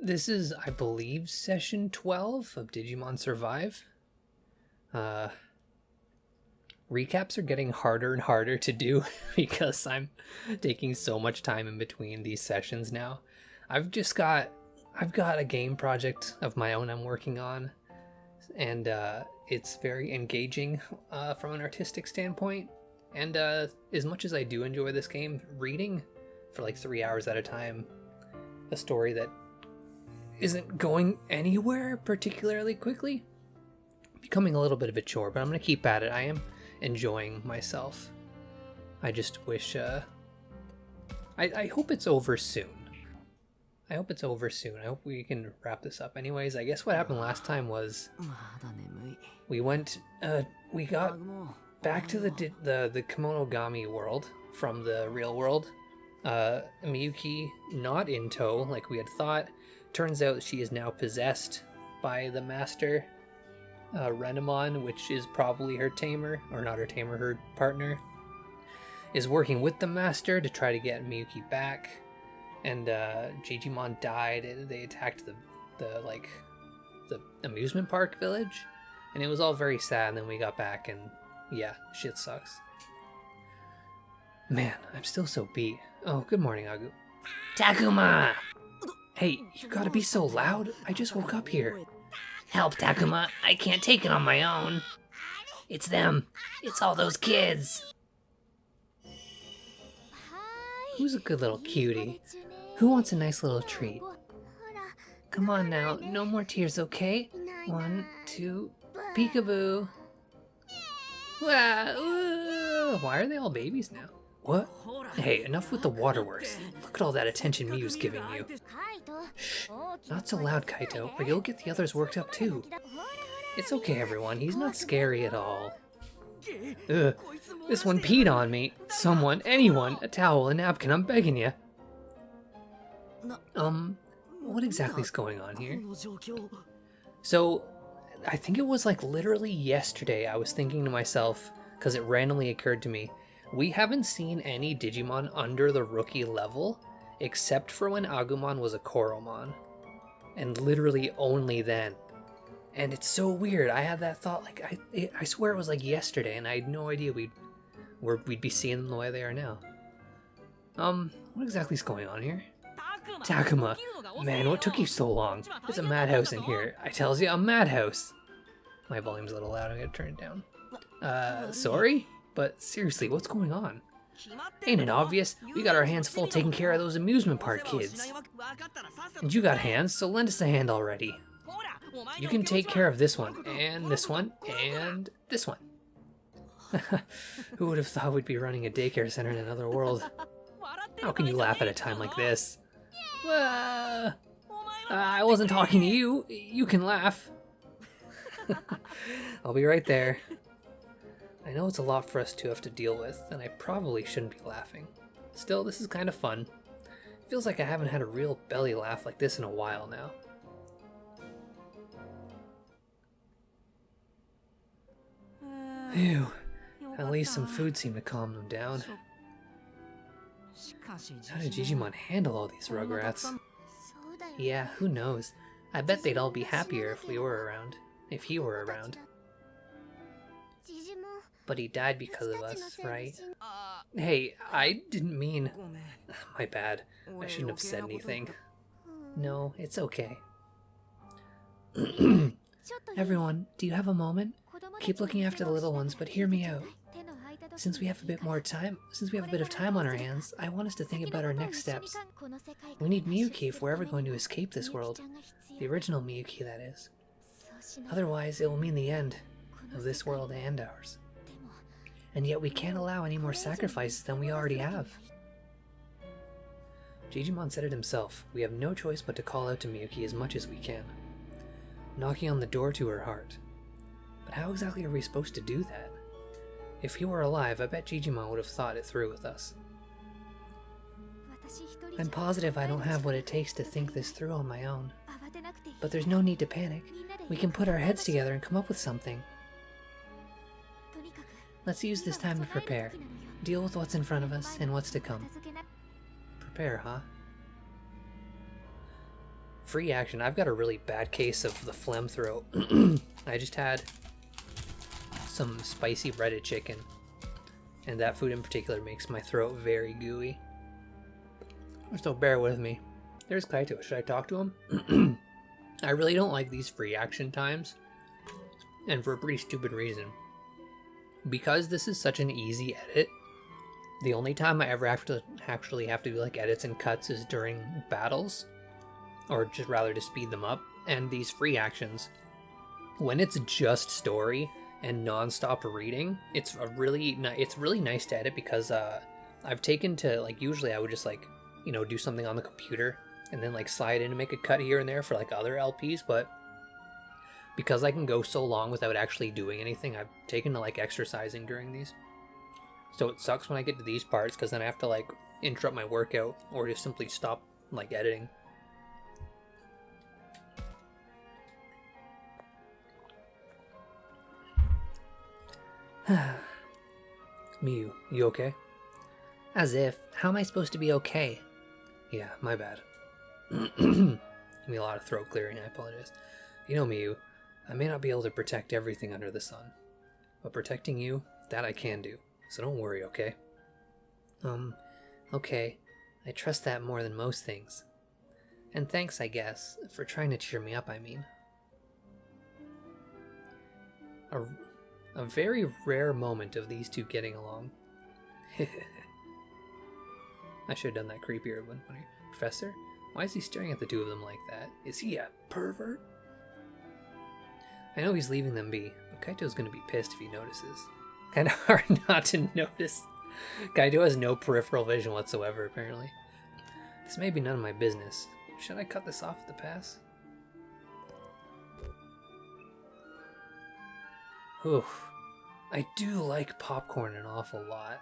This is, I believe, session 12 of Digimon Survive. Recaps are getting harder and harder to do because I'm taking so much time in between these sessions now. I've got a game project of my own I'm working on, and it's very engaging from an artistic standpoint. And as much as I do enjoy this game, reading for like 3 hours at a time a story that isn't going anywhere particularly quickly, becoming a little bit of a chore, but I'm going to keep at it. I am enjoying myself. I just wish, I hope it's over soon. I hope it's over soon. I hope we can wrap this up. Anyways, I guess what happened last time was we got back to the Kemonogami world from the real world. Miyuki not in tow like we had thought. Turns out she is now possessed by the master, Renamon, which is probably her tamer, or not her tamer, her partner, is working with the master to try to get Miyuki back. And Digimon died, and they attacked the amusement park village, and it was all very sad. And then we got back, and yeah, shit sucks. Man, I'm still so beat. Oh, good morning, Agu. Takuma! Hey, you gotta be so loud. I just woke up here. Help, Takuma. I can't take it on my own. It's them. It's all those kids. Who's a good little cutie? Who wants a nice little treat? Come on now, no more tears, okay? 1, 2, peekaboo. Wow, why are they all babies now? What? Hey, enough with the waterworks. Look at all that attention Miyu's giving you. Shh, not so loud, Kaito, or you'll get the others worked up too. It's okay, everyone. He's not scary at all. Ugh, this one peed on me. Someone, anyone, a towel, a napkin, I'm begging you. What exactly is going on here? So, I think it was like literally yesterday I was thinking to myself, because it randomly occurred to me, we haven't seen any Digimon under the rookie level, except for when Agumon was a Koromon. And literally only then. And it's so weird, I had that thought, like, I swear it was like yesterday, and I had no idea we'd be seeing them the way they are now. What exactly is going on here? Takuma, man, what took you so long? It's a madhouse in here. I tells you, a madhouse. My volume's a little loud, I gotta turn it down. Sorry? But seriously, what's going on? Ain't it obvious? We got our hands full taking care of those amusement park kids. And you got hands, so lend us a hand already. You can take care of this one, and this one, and this one. Who would have thought we'd be running a daycare center in another world? How can you laugh at a time like this? I wasn't talking to you. You can laugh. I'll be right there. I know it's a lot for us to have to deal with, and I probably shouldn't be laughing. Still, this is kind of fun. It feels like I haven't had a real belly laugh like this in a while now. Phew. At least some food seemed to calm them down. How did Digimon handle all these rugrats? Yeah, who knows? I bet they'd all be happier if we were around. If he were around. But he died because of us, right? Hey, I didn't mean... My bad. I shouldn't have said anything. No, it's okay. Everyone, do you have a moment? Keep looking after the little ones, but hear me out. Since we have a bit of time on our hands, I want us to think about our next steps. We need Miyuki if we're ever going to escape this world. The original Miyuki, that is. Otherwise, it will mean the end of this world and ours. And yet we can't allow any more sacrifices than we already have. Digimon said it himself. We have no choice but to call out to Miyuki as much as we can. Knocking on the door to her heart. But how exactly are we supposed to do that? If he were alive, I bet Digimon would have thought it through with us. I'm positive I don't have what it takes to think this through on my own. But there's no need to panic. We can put our heads together and come up with something. Let's use this time to prepare. Deal with what's in front of us and what's to come. Prepare, huh? free action. I've got a really bad case of the phlegm throat. I just had some spicy breaded chicken, and that food in particular makes my throat very gooey. So bear with me. There's Kaito. Should I talk to him? I really don't like these free action times, and for a pretty stupid reason. Because this is such an easy edit, the only time I ever actually have to do like edits and cuts is during battles, or just rather to speed them up. And these free actions, when it's just story and non-stop reading, it's really nice to edit, because I've taken to, like, usually I would just, like, you know, do something on the computer and then like slide in and make a cut here and there for like other LPs, but because I can go so long without actually doing anything, I've taken to like exercising during these. So it sucks when I get to these parts, because then I have to like interrupt my workout or just simply stop like editing. Miyu, you okay? As if. How am I supposed to be okay? Yeah, my bad. Give me a lot of throat clearing, I apologize. You know, Miyu, I may not be able to protect everything under the sun, but protecting you, that I can do. So don't worry, okay? Okay. I trust that more than most things. And thanks, I guess, for trying to cheer me up, I mean. A very rare moment of these two getting along. I should have done that creepier one. Professor? Why is he staring at the two of them like that? Is he a pervert? I know he's leaving them be, but Kaito's gonna be pissed if he notices. Kinda hard not to notice. Kaito has no peripheral vision whatsoever, apparently. This may be none of my business. Should I cut this off at the pass? Oof. I do like popcorn an awful lot.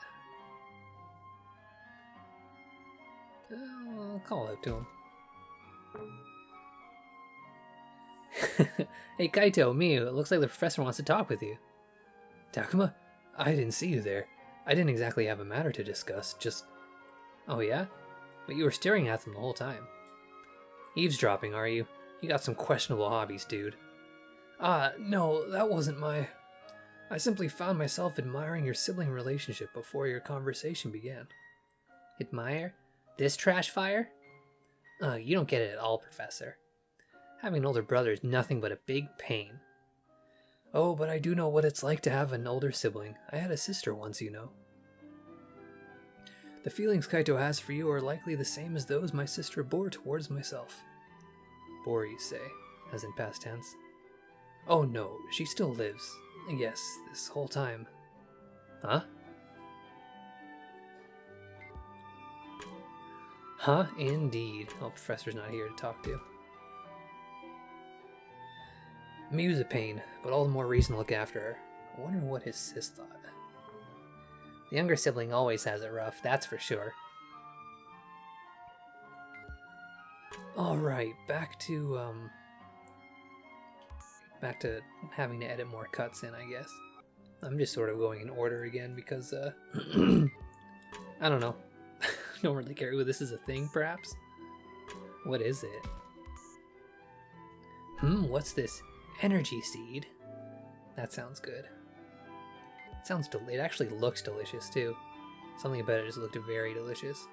I'll call out to him. Hey Kaito, Miyu, it looks like the professor wants to talk with you. Takuma? I didn't see you there. I didn't exactly have a matter to discuss, just... Oh yeah? But you were staring at them the whole time. Eavesdropping, are you? You got some questionable hobbies, dude. No, that wasn't my... I simply found myself admiring your sibling relationship before your conversation began. Admire? This trash fire? You don't get it at all, Professor. Having an older brother is nothing but a big pain. Oh, but I do know what it's like to have an older sibling. I had a sister once, you know. The feelings Kaito has for you are likely the same as those my sister bore towards myself. Bore, you say, as in past tense. Oh no, she still lives. Yes, this whole time. Huh? Huh, indeed. Oh, Professor's not here to talk to. Miyu's a pain, but all the more reason to look after her. I wonder what his sis thought. The younger sibling always has it rough, that's for sure. Alright, back to having to edit more cuts in, I guess. I'm just sort of going in order again because, I don't know. I don't really care who this is a thing, perhaps? What is it? What's this? Energy seed? That sounds good. It actually looks delicious, too. Something about it just looked very delicious.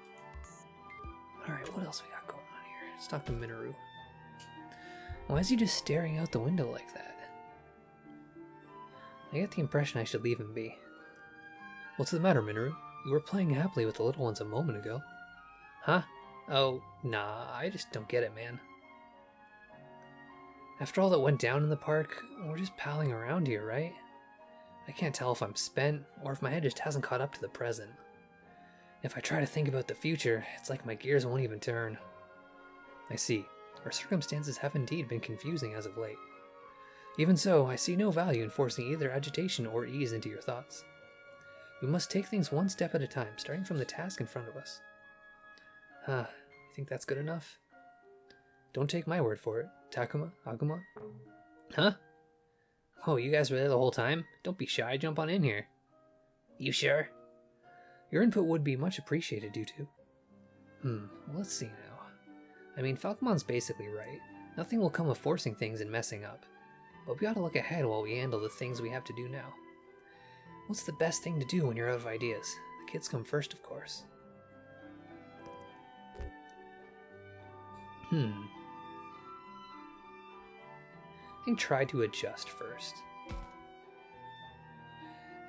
Alright, what else we got going on here? Let's talk to Minoru. Why is he just staring out the window like that? I get the impression I should leave him be. What's the matter, Minoru? You were playing happily with the little ones a moment ago. Huh? Oh, nah, I just don't get it, man. After all that went down in the park, we're just palling around here, right? I can't tell if I'm spent, or if my head just hasn't caught up to the present. If I try to think about the future, it's like my gears won't even turn. I see. Our circumstances have indeed been confusing as of late. Even so, I see no value in forcing either agitation or ease into your thoughts. We must take things one step at a time, starting from the task in front of us. Huh, you think that's good enough? Don't take my word for it. Takuma? Aguma? Huh? Oh, you guys were there the whole time? Don't be shy, jump on in here. You sure? Your input would be much appreciated, you two. Well, let's see now. I mean, Falcomon's basically right. Nothing will come of forcing things and messing up. But we ought to look ahead while we handle the things we have to do now. What's the best thing to do when you're out of ideas? The kids come first, of course. I think try to adjust first.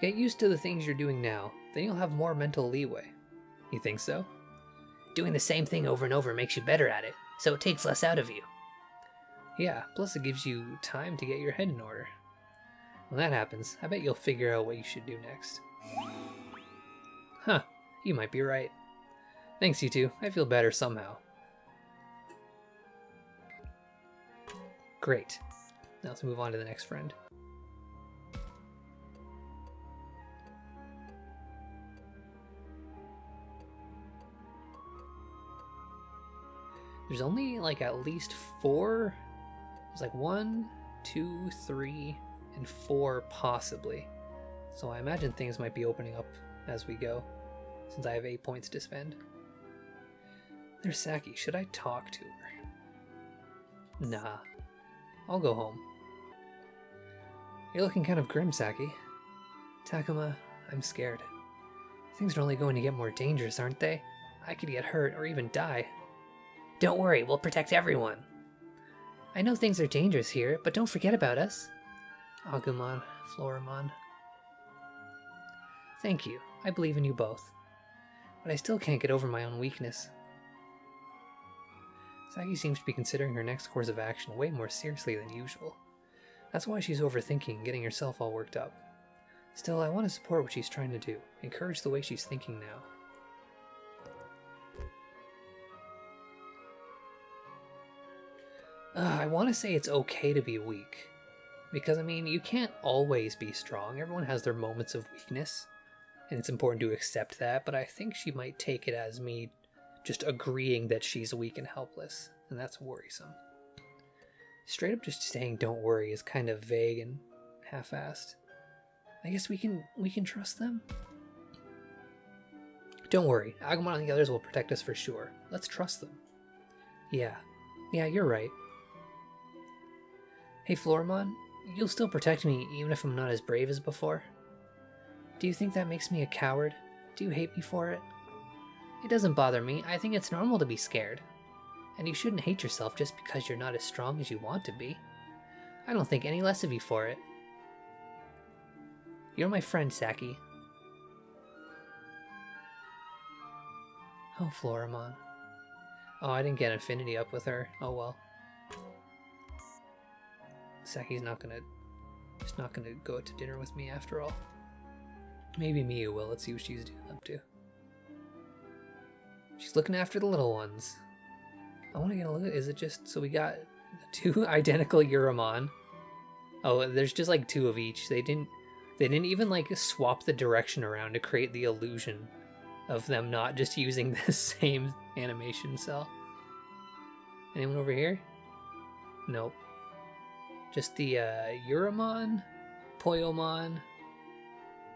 Get used to the things you're doing now, then you'll have more mental leeway. You think so? Doing the same thing over and over makes you better at it, so it takes less out of you. Yeah, plus it gives you time to get your head in order. When that happens, I bet you'll figure out what you should do next. Huh, you might be right. Thanks, you two. I feel better somehow. Great. Now let's move on to the next friend. There's only like at least 4. There's like 1, 2, 3, and 4 possibly. So I imagine things might be opening up as we go, since I have 8 points to spend. There's Saki. Should I talk to her? Nah. I'll go home. You're looking kind of grim, Saki. Takuma, I'm scared. Things are only going to get more dangerous, aren't they? I could get hurt or even die. Don't worry, we'll protect everyone. I know things are dangerous here, but don't forget about us. Agumon, Floramon. Thank you. I believe in you both. But I still can't get over my own weakness. Saki seems to be considering her next course of action way more seriously than usual. That's why she's overthinking and getting herself all worked up. Still, I want to support what she's trying to do, encourage the way she's thinking now. I want to say it's okay to be weak. Because, I mean, you can't always be strong. Everyone has their moments of weakness. And it's important to accept that, but I think she might take it as me just agreeing that she's weak and helpless. And that's worrisome. Straight up just saying don't worry is kind of vague and half-assed. I guess we can trust them? Don't worry. Agumon and the others will protect us for sure. Let's trust them. Yeah, you're right. Hey, Floramon, you'll still protect me even if I'm not as brave as before? Do you think that makes me a coward? Do you hate me for it? It doesn't bother me. I think it's normal to be scared. And you shouldn't hate yourself just because you're not as strong as you want to be. I don't think any less of you for it. You're my friend, Saki. Oh, Floramon. Oh, I didn't get Infinity up with her. Oh well. Saki's just not gonna go out to dinner with me after all. Maybe Miyu will. Let's see what she's up to. She's looking after the little ones. I want to get a look at. Is it just so we got 2 identical Yuramon? Oh, there's just like 2 of each. They didn't even like swap the direction around to create the illusion of them not just using the same animation cell. Anyone over here? Nope. Just the Yuramon, Poyomon,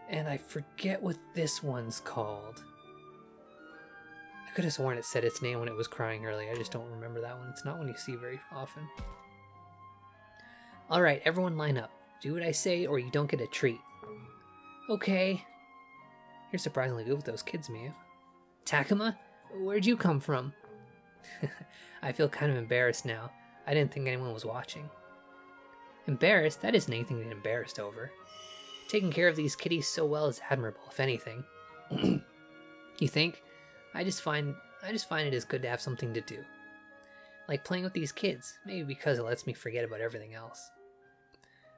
and I forget what this one's called. I could have sworn it said its name when it was crying earlier. I just don't remember that one. It's not one you see very often. Alright, everyone line up. Do what I say or you don't get a treat. Okay. You're surprisingly good with those kids, Miyu. Takuma? Where'd you come from? I feel kind of embarrassed now. I didn't think anyone was watching. Embarrassed? That isn't anything to get embarrassed over. Taking care of these kitties so well is admirable, if anything. You think? I just find it is good to have something to do. Like playing with these kids, maybe because it lets me forget about everything else.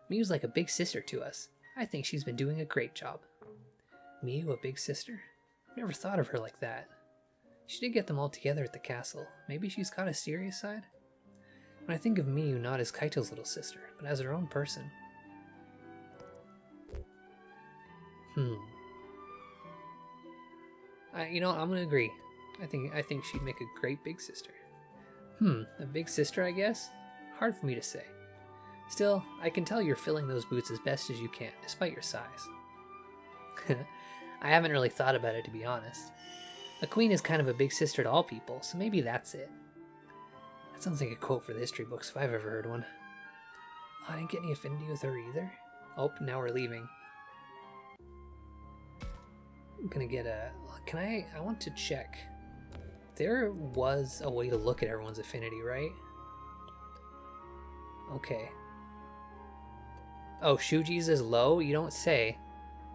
Miyu's like a big sister to us. I think she's been doing a great job. Miyu, a big sister? Never thought of her like that. She did get them all together at the castle. Maybe she's got a serious side? When I think of Miyu not as Kaito's little sister, but as her own person. You know what, I'm gonna agree. I think she'd make a great big sister. A big sister, I guess? Hard for me to say. Still, I can tell you're filling those boots as best as you can, despite your size. I haven't really thought about it, to be honest. A queen is kind of a big sister to all people, so maybe that's it. That sounds like a quote for the history books if I've ever heard one. I didn't get any affinity with her either. Oh, now we're leaving. I'm gonna get a... I want to check. There was a way to look at everyone's affinity, right? Okay. Oh, Shuji's is low? You don't say.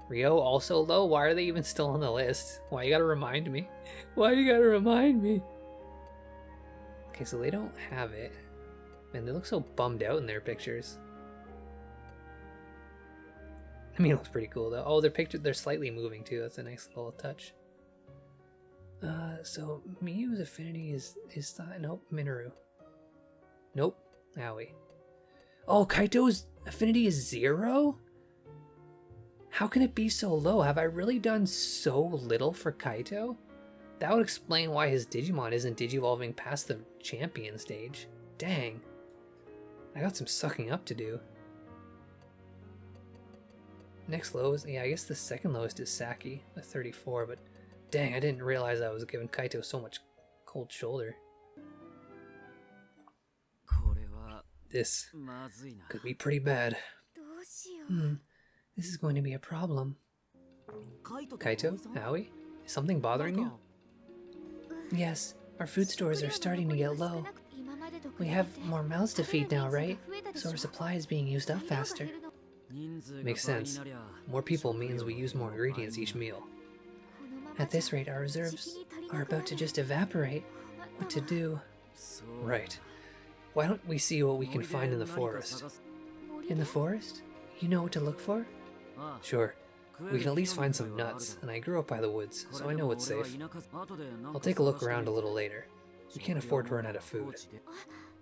Ryo also low? Why are they even still on the list? Why you gotta remind me? Why you gotta remind me? Okay, so they don't have it. Man, they look so bummed out in their pictures. I mean, it looks pretty cool though. Oh, they're slightly moving too. That's a nice little touch. So Miyu's affinity is nope, Minoru. Nope, Aoi. Oh, Kaito's affinity is 0? How can it be so low? Have I really done so little for Kaito? That would explain why his Digimon isn't digivolving past the champion stage. Dang. I got some sucking up to do. Next lowest, yeah, I guess the second lowest is Saki, a 34, but dang, I didn't realize I was giving Kaito so much cold shoulder. This could be pretty bad. This is going to be a problem. Kaito? Aoi? Is something bothering you? Yes, our food stores are starting to get low. We have more mouths to feed now, right? So our supply is being used up faster. Makes sense. More people means we use more ingredients each meal. At this rate, our reserves are about to just evaporate. What to do? Right. Why don't we see what we can find in the forest? In the forest? You know what to look for? Sure. We can at least find some nuts, and I grew up by the woods, so I know what's safe. I'll take a look around a little later. We can't afford to run out of food.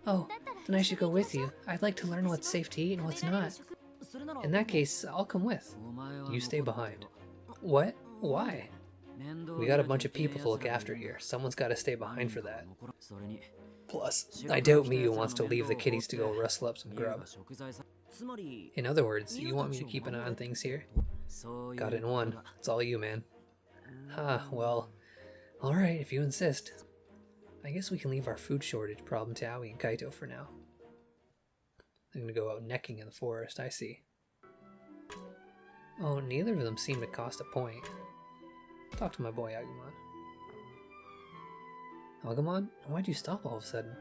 Oh, then I should go with you. I'd like to learn what's safe to eat and what's not. In that case, I'll come with. You stay behind. What? Why? We got a bunch of people to look after here. Someone's got to stay behind for that. Plus, I doubt Miyu wants to leave the kitties to go rustle up some grub. In other words, you want me to keep an eye on things here? Got it in one. It's all you, man. Well, alright, if you insist. I guess we can leave our food shortage problem to Aoi and Kaito for now. They're gonna go out necking in the forest, I see. Oh, neither of them seem to cost a point. Talk to my boy, Agumon. Agumon? Why'd you stop all of a sudden?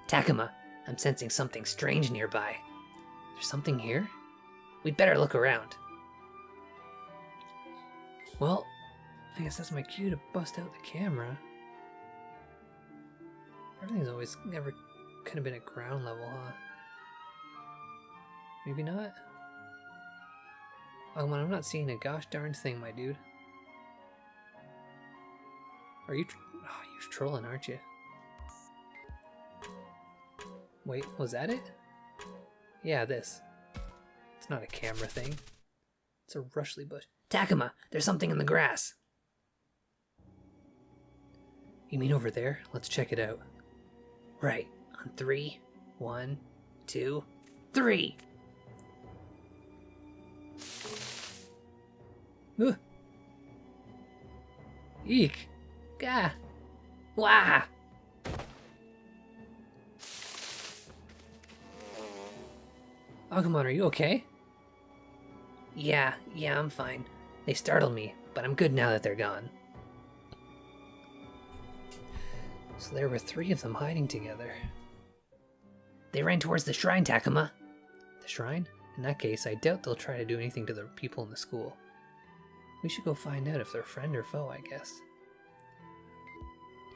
Takuma, I'm sensing something strange nearby. There's something here? We'd better look around. Well, I guess that's my cue to bust out the camera. Everything's always never kind of been at ground level, huh? Maybe not? Oh, man, I'm not seeing a gosh darn thing, my dude. Are you... you're trolling, aren't you? Wait, was that it? Yeah, this. It's not a camera thing. It's a rushly bush. Takuma, there's something in the grass. You mean over there? Let's check it out. Right, on 3. 1, 2, 3! Eek! Gah! Wah! Agumon, are you okay? Yeah, I'm fine. They startled me, but I'm good now that they're gone. So there were 3 of them hiding together. They ran towards the shrine, Takuma. The shrine? In that case, I doubt they'll try to do anything to the people in the school. We should go find out if they're friend or foe, I guess.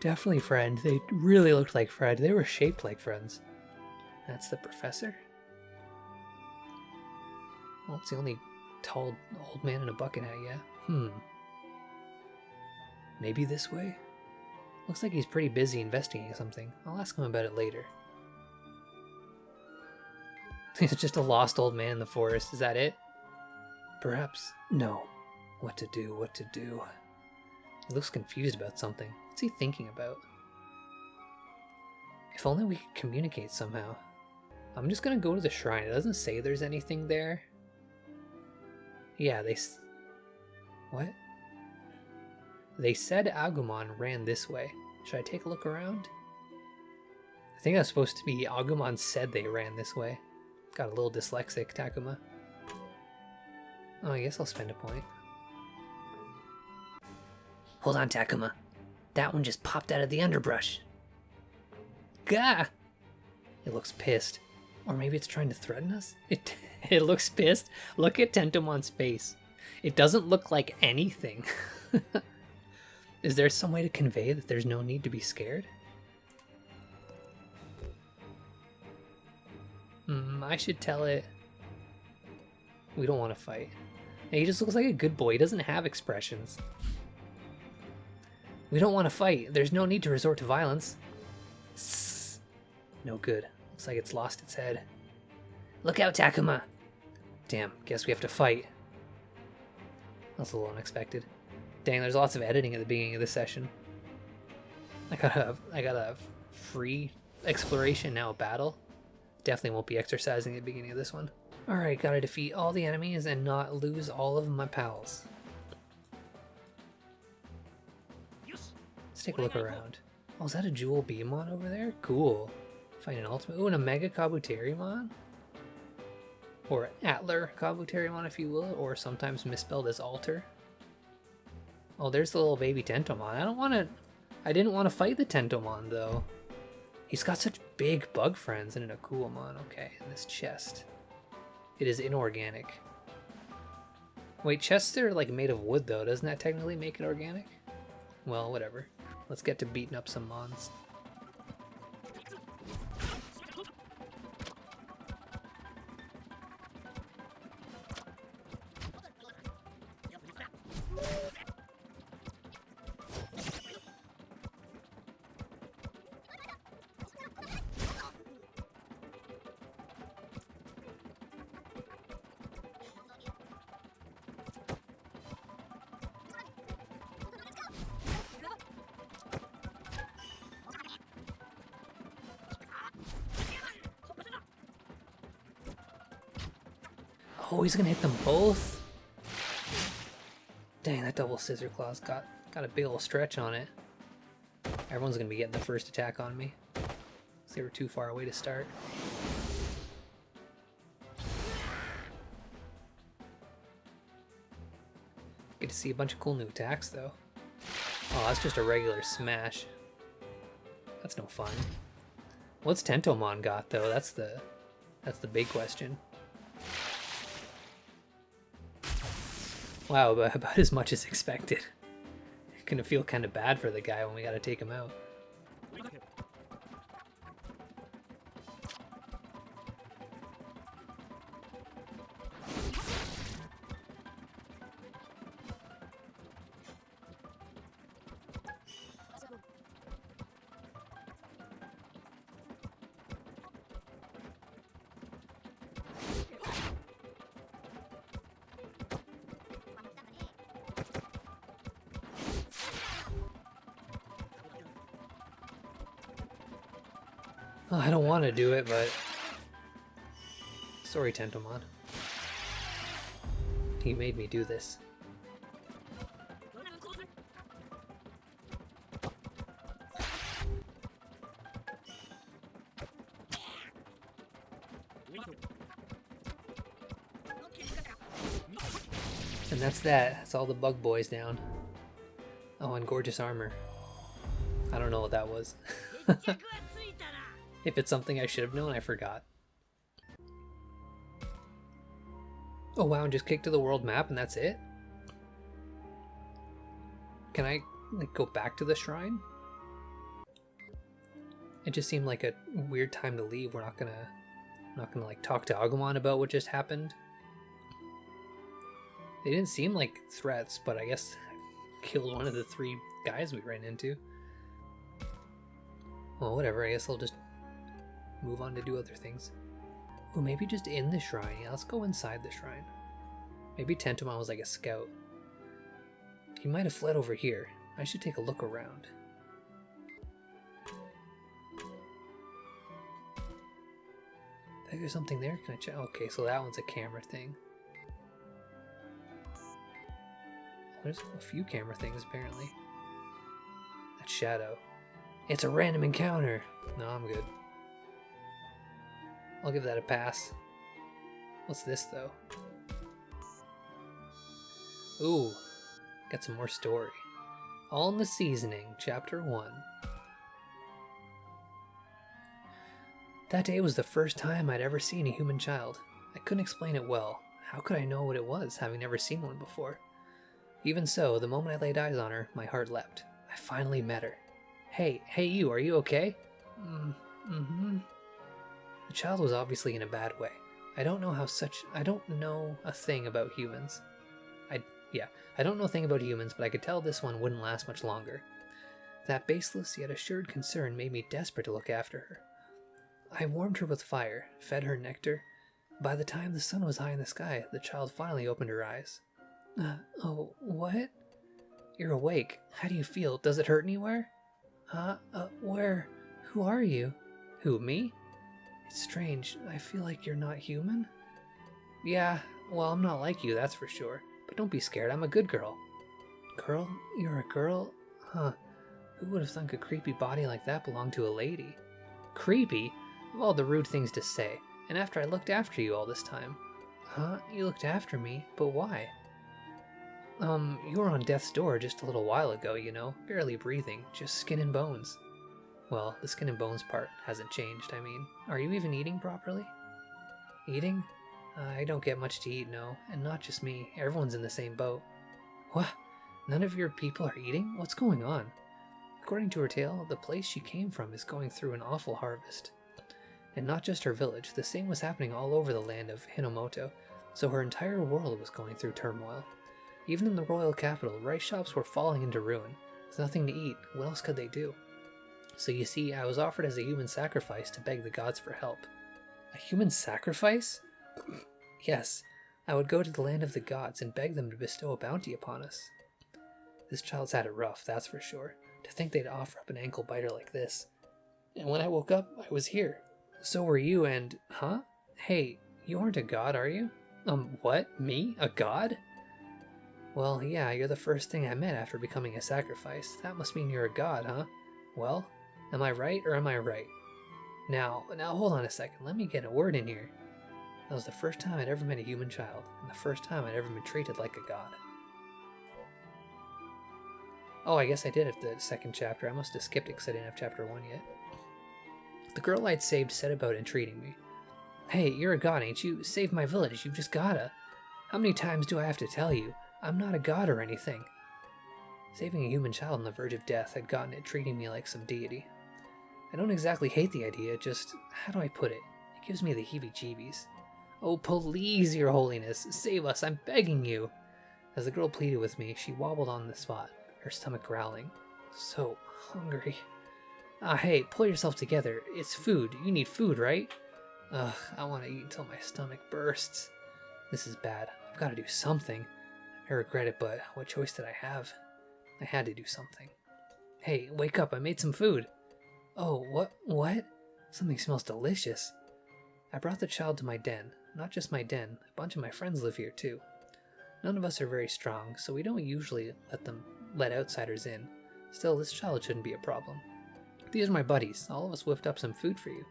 Definitely friend. They really looked like friend. They were shaped like friends. That's the professor? Well, it's the only tall old man in a bucket hat, yeah. Maybe this way? Looks like he's pretty busy investigating something. I'll ask him about it later. He's just a lost old man in the forest. Is that it? Perhaps. No. What to do? He looks confused about something. What's he thinking about? If only we could communicate somehow. I'm just gonna go to the shrine. It doesn't say there's anything there. Yeah, what? They said Agumon ran this way. Should I take a look around? I think that's supposed to be Agumon said they ran this way. Got a little dyslexic, Takuma. Oh, I guess I'll spend a point. Hold on, Takuma. That one just popped out of the underbrush. Gah! It looks pissed. Or maybe it's trying to threaten us? It looks pissed. Look at Tentomon's face. It doesn't look like anything. Is there some way to convey that there's no need to be scared? I should tell it we don't want to fight. And he just looks like a good boy. He doesn't have expressions. We don't want to fight. There's no need to resort to violence. Sss. No good. Looks like it's lost its head. Look out, Takuma! Damn, guess we have to fight. That's a little unexpected. Dang, there's lots of editing at the beginning of this session. I got a free exploration, now a battle. Definitely won't be exercising at the beginning of this one. Alright, gotta defeat all the enemies and not lose all of my pals. Let's take a look around. Oh, is that a Jewel Beamon over there? Cool. Find an ultimate. Ooh, and a Mega Kabuterimon? Or Atler Kabuterimon, if you will, or sometimes misspelled as Alter. Oh, there's the little baby Tentomon. I didn't want to fight the Tentomon, though. He's got such big bug friends and a Coolmon. Okay, in this chest. It is inorganic. Wait, chests are like made of wood, though. Doesn't that technically make it organic? Well, whatever. Let's get to beating up some mons. Oh, he's gonna hit them both? Dang, that double scissor claw's got a big ol' stretch on it. Everyone's gonna be getting the first attack on me. So they were too far away to start. Get to see a bunch of cool new attacks, though. Oh, that's just a regular smash. That's no fun. What's Tentomon got, though? That's the big question. Wow, about as much as expected. Gonna feel kind of bad for the guy when we gotta take him out. Oh, I don't want to do it, but... Sorry, Tentomon. He made me do this. And that's that. That's all the bug boys down. Oh, and gorgeous armor. I don't know what that was. If it's something I should have known, I forgot. Oh wow, and just kick to the world map and that's it? Can I like go back to the shrine? It just seemed like a weird time to leave. We're not gonna like talk to Agumon about what just happened. They didn't seem like threats, but I guess I killed one of the 3 guys we ran into. Well, whatever, I guess I'll just move on to do other things. Oh, maybe just in the shrine. Yeah, let's go inside the shrine. Maybe Tentomon was like a scout. He might have fled over here. I should take a look around. I think there's something there. Can I check? Okay, so that one's a camera thing. There's a few camera things apparently. That shadow. It's a random encounter. No, I'm good. I'll give that a pass. What's this, though? Ooh, got some more story. All in the Seasoning, Chapter 1. That day was the first time I'd ever seen a human child. I couldn't explain it well. How could I know what it was, having never seen one before? Even so, the moment I laid eyes on her, my heart leapt. I finally met her. Hey you, are you okay? Mm-hmm. The child was obviously in a bad way. I don't know a thing about humans. I don't know a thing about humans, but I could tell this one wouldn't last much longer. That baseless yet assured concern made me desperate to look after her. I warmed her with fire, fed her nectar. By the time the sun was high in the sky, the child finally opened her eyes. Oh, what? You're awake. How do you feel? Does it hurt anywhere? Where? Who are you? Who, me? It's strange. I feel like you're not human. Yeah, well, I'm not like you, that's for sure. But don't be scared, I'm a good girl. Girl? You're a girl? Huh. Who would have thunk a creepy body like that belonged to a lady? Creepy? Of all the rude things to say. And after I looked after you all this time. Huh? You looked after me? But why? You were on death's door just a little while ago, you know. Barely breathing. Just skin and bones. Well, the skin and bones part hasn't changed, I mean. Are you even eating properly? Eating? I don't get much to eat, no. And not just me. Everyone's in the same boat. What? None of your people are eating? What's going on? According to her tale, the place she came from is going through an awful harvest. And not just her village, the same was happening all over the land of Hinomoto, so her entire world was going through turmoil. Even in the royal capital, rice shops were falling into ruin. With nothing to eat, what else could they do? So you see, I was offered as a human sacrifice to beg the gods for help. A human sacrifice? Yes, I would go to the land of the gods and beg them to bestow a bounty upon us. This child's had it rough, that's for sure. To think they'd offer up an ankle biter like this. And when I woke up, I was here. So were you and... Huh? Hey, you aren't a god, are you? What? Me? A god? Well, yeah, you're the first thing I met after becoming a sacrifice. That must mean you're a god, huh? Well, am I right or am I right? Now hold on a second, let me get a word in here. That was the first time I'd ever met a human child, and the first time I'd ever been treated like a god. Oh, I guess I did have the second chapter. I must have skipped it because I didn't have chapter 1 yet. The girl I'd saved set about entreating me. Hey, you're a god, ain't you? Save my village, you just gotta. How many times do I have to tell you? I'm not a god or anything. Saving a human child on the verge of death had gotten it treating me like some deity. I don't exactly hate the idea, just, how do I put it? It gives me the heebie-jeebies. Oh, please, your holiness, save us, I'm begging you. As the girl pleaded with me, she wobbled on the spot, her stomach growling. So hungry. Hey, pull yourself together. It's food. You need food, right? Ugh, I want to eat until my stomach bursts. This is bad. I've got to do something. I regret it, but what choice did I have? I had to do something. Hey, wake up, I made some food. Oh, what? Something smells delicious. I brought the child to my den. Not just my den, a bunch of my friends live here too. None of us are very strong, so we don't usually let outsiders in. Still, this child shouldn't be a problem. These are my buddies. All of us whipped up some food for you.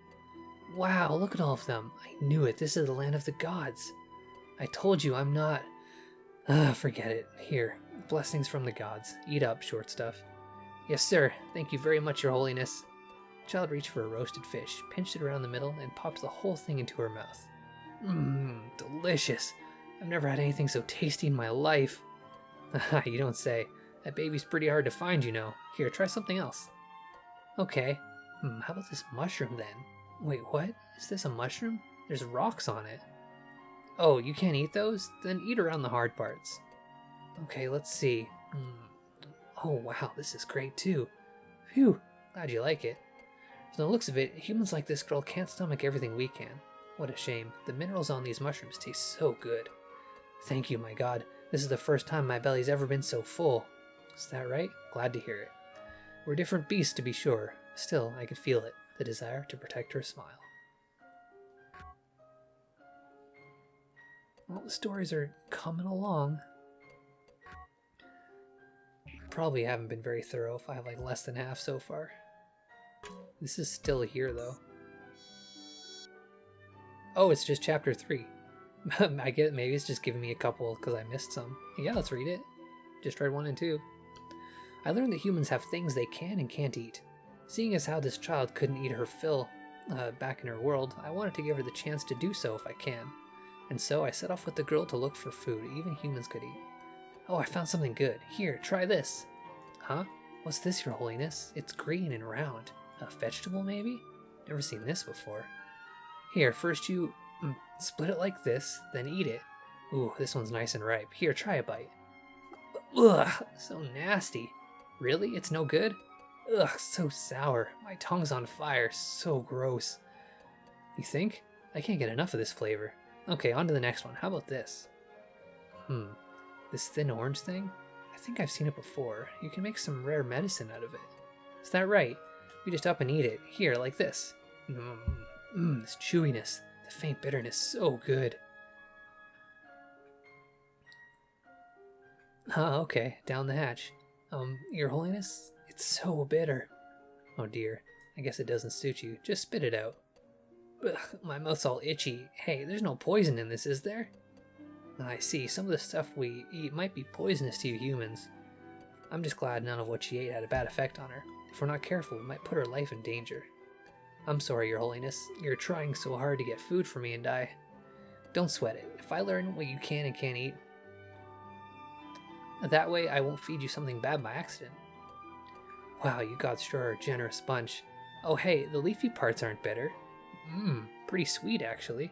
Wow, look at all of them. I knew it. This is the land of the gods. I told you I'm not... forget it. Here, blessings from the gods. Eat up, short stuff. Yes, sir. Thank you very much, your holiness. The child reached for a roasted fish, pinched it around the middle, and popped the whole thing into her mouth. Delicious. I've never had anything so tasty in my life. You don't say. That baby's pretty hard to find, you know. Here, try something else. Okay. How about this mushroom then? Wait, what? Is this a mushroom? There's rocks on it. Oh, you can't eat those? Then eat around the hard parts. Okay, let's see. Oh, wow, this is great too. Phew, glad you like it. From the looks of it, humans like this girl can't stomach everything we can. What a shame. The minerals on these mushrooms taste so good. Thank you, my god. This is the first time my belly's ever been so full. Is that right? Glad to hear it. We're different beasts, to be sure. Still, I could feel it. The desire to protect her smile. Well, the stories are coming along. Probably haven't been very thorough if I have like less than half so far. This is still here though. Oh, it's just chapter 3. I get maybe it's just giving me a couple because I missed some. Yeah, let's read it. Just read 1 and 2. I learned that humans have things they can and can't eat. Seeing as how this child couldn't eat her fill back in her world, I wanted to give her the chance to do so if I can. And so I set off with the girl to look for food even humans could eat. Oh, I found something good. Here, try this. Huh? What's this, Your Holiness? It's green and round. A vegetable, maybe? Never seen this before. Here, first you split it like this, then eat it. Ooh, this one's nice and ripe. Here, try a bite. Ugh, so nasty. Really? It's no good? Ugh, so sour. My tongue's on fire. So gross. You think? I can't get enough of this flavor. Okay, on to the next one. How about this? This thin orange thing? I think I've seen it before. You can make some rare medicine out of it. Is that right? We just up and eat it. Here, like this. This chewiness. The faint bitterness. So good. Okay. Down the hatch. Your Holiness? It's so bitter. Oh dear. I guess it doesn't suit you. Just spit it out. Ugh, my mouth's all itchy. Hey, there's no poison in this, is there? I see. Some of the stuff we eat might be poisonous to you humans. I'm just glad none of what she ate had a bad effect on her. If we're not careful, we might put her life in danger. I'm sorry, Your Holiness. You're trying so hard to get food for me and I... Don't sweat it. If I learn what you can and can't eat, that way I won't feed you something bad by accident. Wow, you gods sure are a generous bunch. Oh hey, the leafy parts aren't bitter. Pretty sweet actually.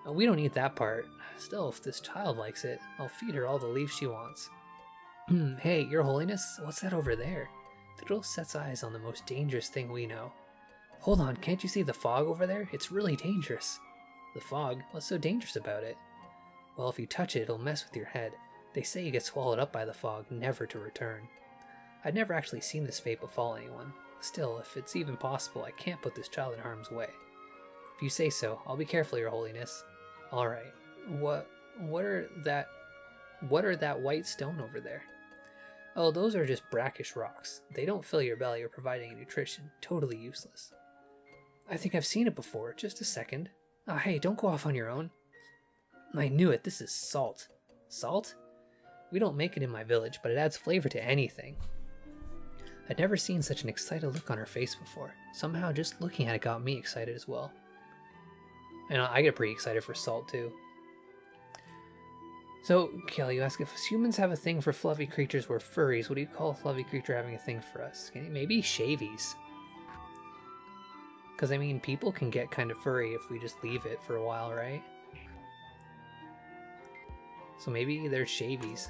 We don't eat that part. Still, if this child likes it, I'll feed her all the leaves she wants. Hey, Your Holiness, what's that over there? The girl sets eyes on the most dangerous thing we know. Hold on, can't you see the fog over there? It's really dangerous. The fog? What's so dangerous about it? Well, if you touch it, it'll mess with your head. They say you get swallowed up by the fog, never to return. I'd never actually seen this fate befall anyone. Still, if it's even possible, I can't put this child in harm's way. If you say so, I'll be careful, Your Holiness. Alright, what are that white stone over there? Oh, those are just brackish rocks. They don't fill your belly or provide any nutrition. Totally useless. I think I've seen it before. Just a second. Oh, hey, don't go off on your own. I knew it. This is salt. Salt? We don't make it in my village, but it adds flavor to anything. I'd never seen such an excited look on her face before. Somehow just looking at it got me excited as well. And I get pretty excited for salt too. So, Kelly, you ask if humans have a thing for fluffy creatures, we're furries. What do you call a fluffy creature having a thing for us? Maybe shavies. Because, I mean, people can get kind of furry if we just leave it for a while, right? So maybe they're shavies.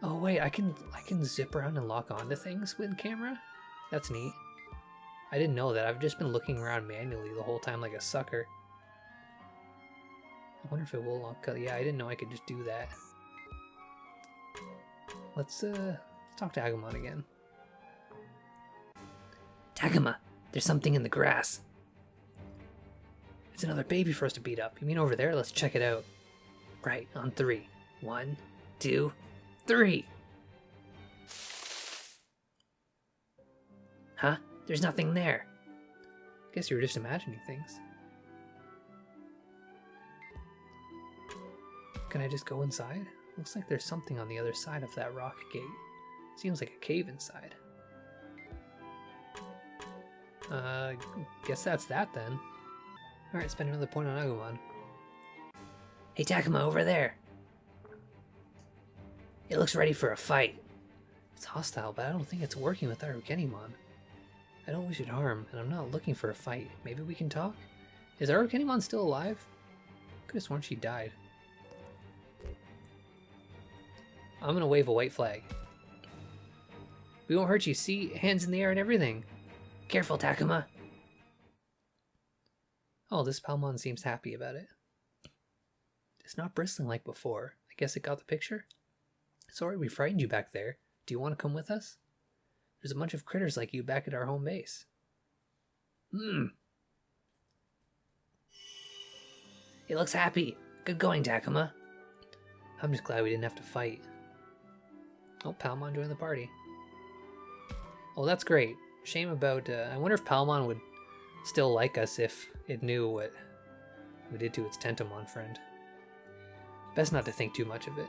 Oh wait, I can zip around and lock onto things with camera? That's neat. I didn't know that. I've just been looking around manually the whole time like a sucker. I wonder if it will lock. Yeah, I didn't know I could just do that. Let's talk to Agumon again. Takuma, there's something in the grass. It's another baby for us to beat up. You mean over there? Let's check it out. Right, on 3. 1, 2, 3. Huh? There's nothing there. Guess you were just imagining things. Can I just go inside? Looks like there's something on the other side of that rock gate. Seems like a cave inside. Guess that's that then. Alright, spend another point on Agumon. Hey Takuma, over there! It looks ready for a fight. It's hostile, but I don't think it's working with Arukenimon. I don't wish it harm, and I'm not looking for a fight. Maybe we can talk? Is Arukenimon still alive? Could have sworn she died. I'm gonna wave a white flag. We won't hurt you, see? Hands in the air and everything. Careful, Takuma. Oh, this Palmon seems happy about it. It's not bristling like before. I guess it got the picture? Sorry we frightened you back there. Do you want to come with us? There's a bunch of critters like you back at our home base. It looks happy. Good going, Takuma. I'm just glad we didn't have to fight. Oh, Palmon joined the party. Oh, that's great. Shame about... I wonder if Palmon would still like us if it knew what we did to its Tentomon friend. Best not to think too much of it.